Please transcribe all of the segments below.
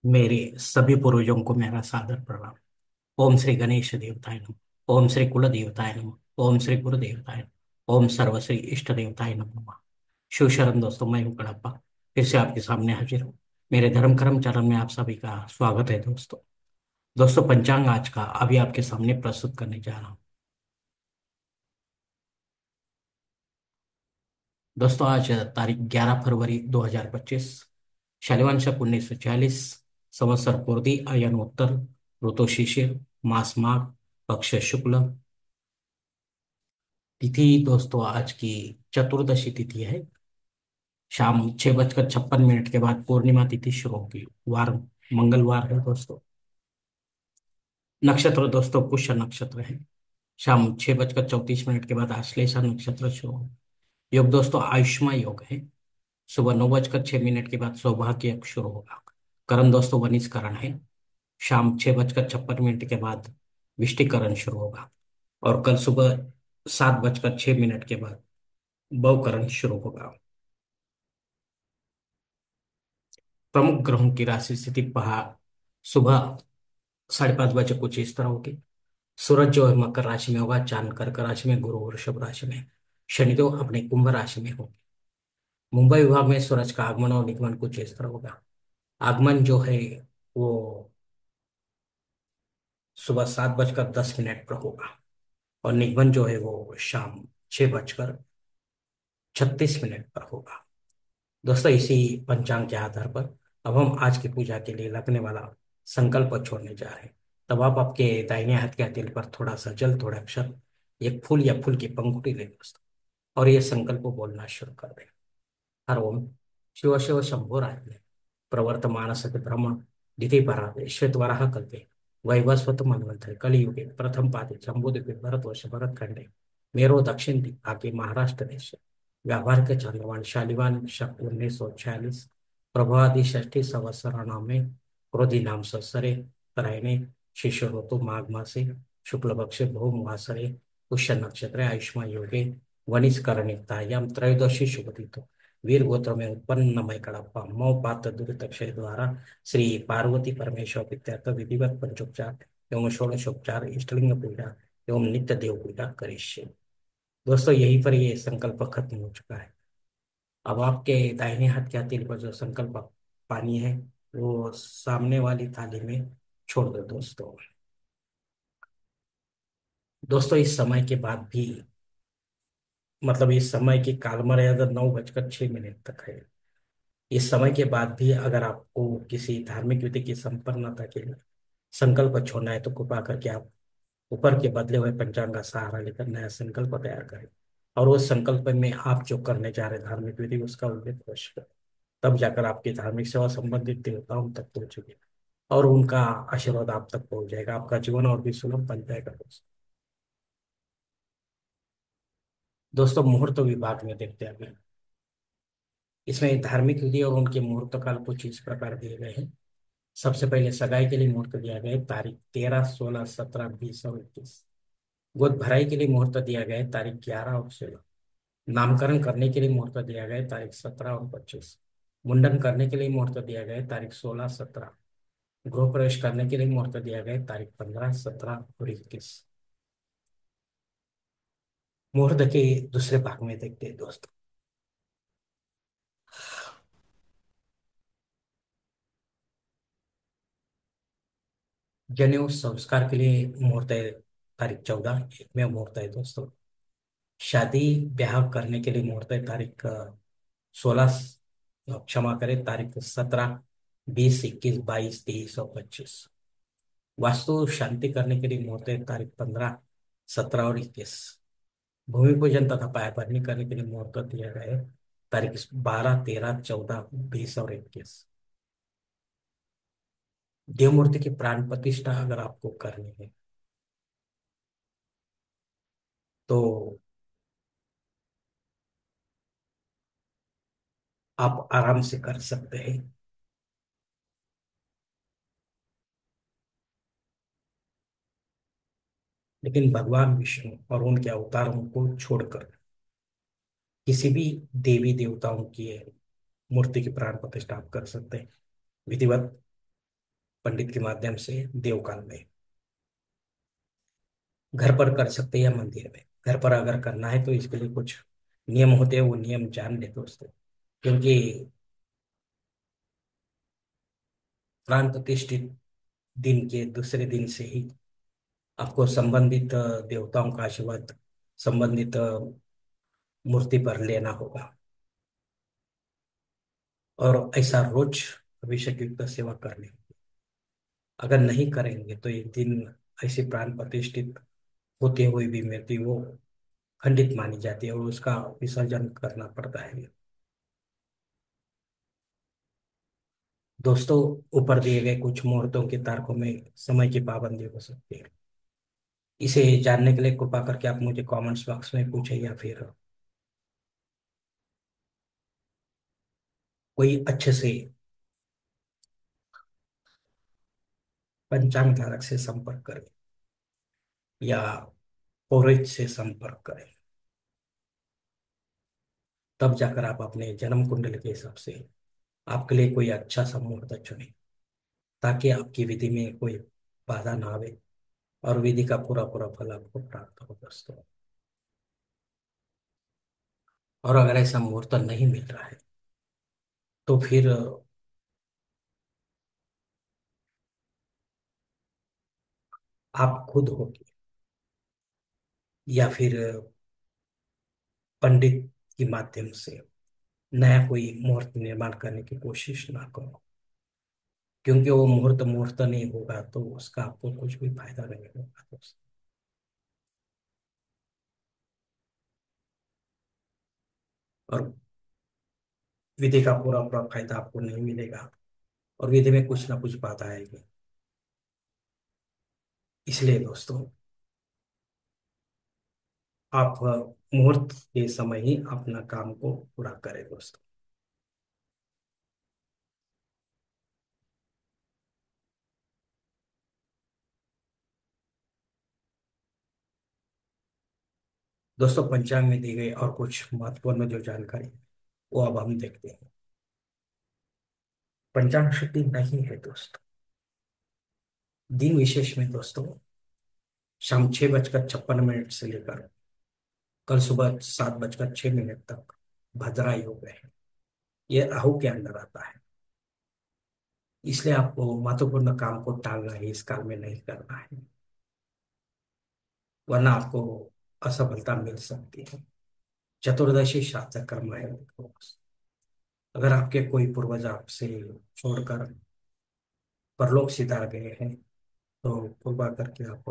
मेरे सभी पूर्वजों को मेरा सादर प्रणाम। ओम श्री गणेश देवताय नमः। ओम श्री कुल देवताय नमः। ओम श्री गुरु देवताय नमः। ओम सर्वश्री इष्ट देवताय नमः। शिव शरण दोस्तों, मैं हूं कड़प्पा। फिर से आपके सामने हाजिर हूँ। मेरे धर्म कर्म चरण में आप सभी का स्वागत है दोस्तों। दोस्तों, पंचांग आज का अभी आपके सामने प्रस्तुत करने जा रहा हूँ। दोस्तों, आज तारीख 11 फरवरी 2025, शैलवंश शक 1946, संवत्सर कुर्दी, अयन उत्तर, ऋतु शिशिर, मास माघ, पक्ष शुक्ल, तिथि दोस्तों आज की चतुर्दशी तिथि है। शाम 6:56 के बाद पूर्णिमा तिथि शुरू होगी। वार मंगलवार है दोस्तों। नक्षत्र दोस्तों पुष्य नक्षत्र है। शाम 6:34 के बाद आश्लेषा नक्षत्र शुरू होगा। योग दोस्तों आयुष्मा योग है। सुबह 9:06 के बाद सौभाग्य योग शुरू होगा। करण दोस्तों वनिष्करण है। शाम 6:56 के बाद विष्टिकरण शुरू होगा। और कल सुबह 7:06 के बाद भवकरण शुरू होगा। प्रमुख ग्रहों की राशि स्थिति पहा। सुबह 5:30 बजे कुछ इस तरह होगी। सूरज जो है मकर राशि में होगा, चांद कर्क राशि में, गुरु वृषभ राशि में, शनिदेव अपने कुंभ राशि में होंगे। मुंबई विभाग में सूरज का आगमन और निगमन कुछ इस तरह होगा। आगमन जो है वो सुबह 7:10 पर होगा। और निगमन जो है वो शाम 6:36 पर होगा। दोस्तों, इसी पंचांग के आधार पर अब हम आज की पूजा के लिए लगने वाला संकल्प छोड़ने जा रहे हैं। तब आप आपके दाहिने हाथ के हथेली पर थोड़ा सा जल, थोड़ा अक्षर, एक फूल या फूल की पंखुड़ी ले दोस्तों, और ये संकल्प बोलना शुरू कर दें। हर ओम शिव शिव शंभो रात्रे प्रवर्तमान सत ब्रह्म दिति पराते श्वेतवराह कल्पे वैवस्वत मनवंतरे कलियुगे प्रथम पादे जम्बूद्वीपे भरतवर्ष भरतखंडे मेरो दक्षिण दिग्भागे महाराष्ट्र देश व्यावहारिक चंद्रवान शालिवान शक 1946 प्रभादि षष्ठी संवत्सराणां में क्रोधी नाम संवत्सरे उत्तरायणे शिष्य ऋतु माघ मासे शुक्ल पक्षे भौमवासरे पुष्य नक्षत्रे आयुष्मा योगे वनिष्करणितायां त्रयोदशी शुभ तिथौ वीर गोत्र में उत्पन्न मय कड़प्पा मौ पात्र दुरित क्षय द्वारा श्री पार्वती परमेश्वर प्रीत्यर्थ विधिवत पंचोपचार एवं षोडशोपचार इष्टलिंग पूजा एवं नित्य देव पूजा करिष्ये। दोस्तों, यहीं पर ये संकल्प खत्म हो चुका है। अब आपके दाहिने हाथ के हथेली पर जो संकल्प पानी है वो सामने वाली थाली में छोड़ दो दोस्तों। दोस्तों, इस समय के बाद भी, मतलब इस समय की काल मर्यादा 9:06 तक है। इस समय के बाद भी अगर आपको किसी धार्मिक विधि की संपन्नता के लिए संकल्प छोड़ना है तो कृपा करके आप ऊपर के बदले हुए पंचांग का सहारा लेकर नया संकल्प तैयार करें। और उस संकल्प में आप जो करने जा रहे धार्मिक विधि उसका उल्लेख अवश्य करें। तब जाकर आपकी धार्मिक सेवा संबंधित देवताओं तक पहुंचेगी और उनका आशीर्वाद आप तक पहुंच जाएगा। आपका जीवन और भी सुलभ बन जाएगा दोस्तों। मुहूर्त विभाग में देखते हैं अभी। इसमें धार्मिक विधि और उनके मुहूर्त काल कुछ इस प्रकार दिए गए हैं। सबसे पहले सगाई के लिए मुहूर्त दिया गया है तारीख 13, 16, 17, 20 और 21। गोद भराई के लिए मुहूर्त दिया गया है तारीख 11 और 16। नामकरण करने के लिए मुहूर्त दिया गया है तारीख 17 और 25। मुंडन करने के लिए मुहूर्त दिया गया है तारीख 16, 17। गृह प्रवेश करने के लिए मुहूर्त दिया गया है तारीख 15, 17 और 21। मुहूर्त के दूसरे भाग में देखते हैं दोस्तों। जनेऊ संस्कार के लिए मुहूर्त है तारीख 14, एक में मुहूर्त है दोस्तों। शादी ब्याह करने के लिए मुहूर्त है तारीख 16, क्षमा करें, तारीख 17, 20, 21, 22, 23 और 25। वास्तु शांति करने के लिए मुहूर्त है तारीख 15, 17 और 21। भूमि पूजन तथा पाया भरनी करने के लिए मुहूर्त दिया गया है तारीख 12, 13, 14, 20 और 21। देव मूर्ति की प्राण प्रतिष्ठा अगर आपको करनी है तो आप आराम से कर सकते हैं। लेकिन भगवान विष्णु और उनके अवतारों को छोड़कर किसी भी देवी देवताओं की मूर्ति की प्राण प्रतिष्ठा आप कर सकते हैं विधिवत। पंडित के माध्यम से देवकाल में। घर पर कर सकते हैं या मंदिर में। घर पर अगर करना है तो इसके लिए कुछ नियम होते हैं, वो नियम जान ले दोस्तों। क्योंकि प्राण प्रतिष्ठित दिन के दूसरे दिन से ही आपको संबंधित देवताओं का आशीर्वाद संबंधित मूर्ति पर लेना होगा। और ऐसा रोज अभिषेक युक्त सेवा करनी होगी। अगर नहीं करेंगे तो एक दिन ऐसी प्राण प्रतिष्ठित होते हुए भी मृत्यु वो खंडित मानी जाती है और उसका विसर्जन करना पड़ता है। दोस्तों, ऊपर दिए गए कुछ मुहूर्तों के तारकों में समय की पाबंदी हो सकती है। इसे जानने के लिए कृपा करके आप मुझे कमेंट्स बॉक्स में पूछें या फिर कोई अच्छे से पंचांग धारक से संपर्क करें या पुरोहित से संपर्क करें। तब जाकर आप अपने जन्म कुंडली के हिसाब से आपके लिए कोई अच्छा सा मुहूर्त चुनें, ताकि आपकी विधि में कोई बाधा ना आवे और विधि का पूरा पूरा फल आपको प्राप्त हो दोस्तों। और अगर ऐसा मुहूर्त नहीं मिल रहा है तो फिर आप खुद होगी या फिर पंडित के माध्यम से नया कोई मुहूर्त निर्माण करने की कोशिश ना करो। क्योंकि वो मुहूर्त मुहूर्त नहीं होगा तो उसका आपको कुछ भी फायदा नहीं होगा दोस्तों। और विधि का पूरा पूरा फायदा आपको नहीं मिलेगा और विधि में कुछ ना कुछ बाधा आएगी। इसलिए दोस्तों, आप मुहूर्त के समय ही अपना काम को पूरा करें दोस्तों। दोस्तों, पंचांग में दी गई और कुछ महत्वपूर्ण जो जानकारी वो अब हम देखते हैं। पंचांग शुद्धि नहीं है दोस्तों। दिन विशेष में दोस्तों शाम 6:56 से लेकर कल सुबह 7:06 तक भद्रा योग है। ये राहु के अंदर आता है। इसलिए आपको महत्वपूर्ण काम को टालना है, इस काल में नहीं करना है, वरना आपको असफलता मिल सकती है। चतुर्दशी श्राद्ध कर्म है देखो। अगर आपके कोई पूर्वज आपसे छोड़कर परलोक सिधार गए हैं तो कृपा करके आप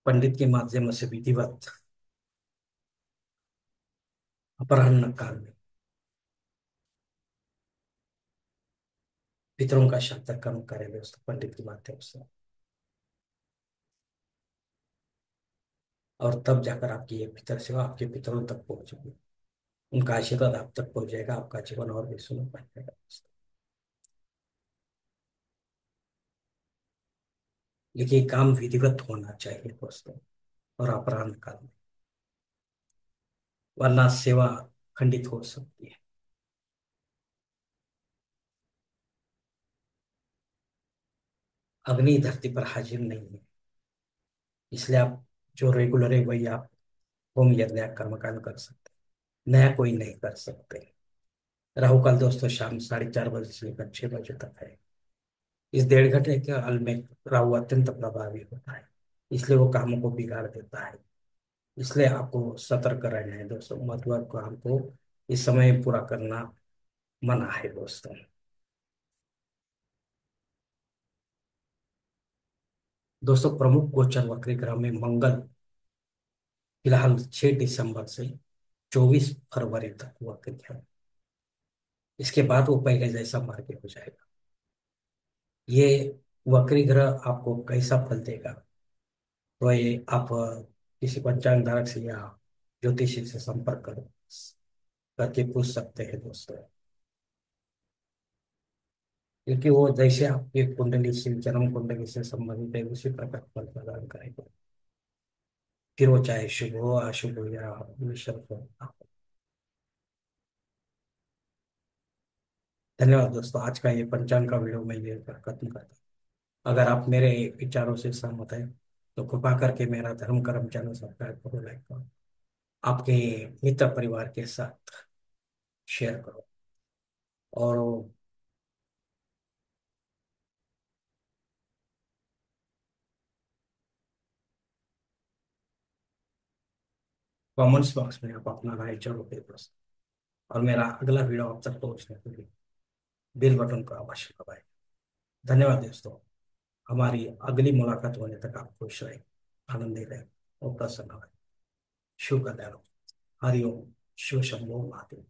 पंडित के माध्यम से विधिवत अपराह्न काल में पितरों का श्राद्ध कर्म करें दोस्तों पंडित के माध्यम से। और तब जाकर आपकी ये पितर सेवा आपके पितरों तक पहुंचेगी। उनका आशीर्वाद आप तक पहुंच जाएगा, आपका जीवन और भी सुंदर बन जाएगा। लेकिन काम विधिवत होना चाहिए दोस्तों और अपराह्न काल में, वरना सेवा खंडित हो सकती है। अग्नि धरती पर हाजिर नहीं है। इसलिए आप जो रेगुलर है वही आप होम यज्ञ कर्मकांड कर सकते हैं, नया कोई नहीं कर सकते। राहु काल दोस्तों शाम 4:30 से लेकर 6 बजे तक है। इस 1.5 घंटे के काल में राहु अत्यंत प्रभावी होता है। इसलिए वो कामों को बिगाड़ देता है। इसलिए आपको सतर्क रहना है दोस्तों। मतलब काम को इस समय पूरा करना मना है दोस्तों। दोस्तों, प्रमुख गोचर वक्री ग्रह में मंगल फिलहाल 6 दिसंबर से 24 फरवरी तक वक्री है। इसके बाद वो पहले जैसा मार्ग हो जाएगा। ये वक्री ग्रह आपको कैसा फल देगा तो ये आप किसी पंचांग धारक से या ज्योतिषी से संपर्क करो करके पूछ सकते हैं दोस्तों। क्योंकि वो जैसे आपकी कुंडली से जन्म कुंडली से संबंधित है उसी प्रकार फल प्रदान करेगा। फिर वो चाहे शुभ हो अशुभ हो या मिश्र हो। धन्यवाद दोस्तों, आज का ये पंचांग का वीडियो मैं ये पर खत्म करता हूँ। अगर आप मेरे विचारों से सहमत हैं तो कृपा करके मेरा धर्म कर्म चैनल सब्सक्राइब करो, लाइक करो, आपके मित्र परिवार के साथ शेयर करो। और कमेंट्स बॉक्स में आप अपना राय जरूर दे दोस्तों। और मेरा अगला वीडियो आप तक पहुंचने के लिए बेल बटन को अवश्य दबाएं। धन्यवाद दोस्तों। हमारी अगली मुलाकात होने तक आप खुश रहें, आनंदित रहें और प्रसन्न रहें। शुभ कल्याण। हरिओम। शिव शंभो महादेव।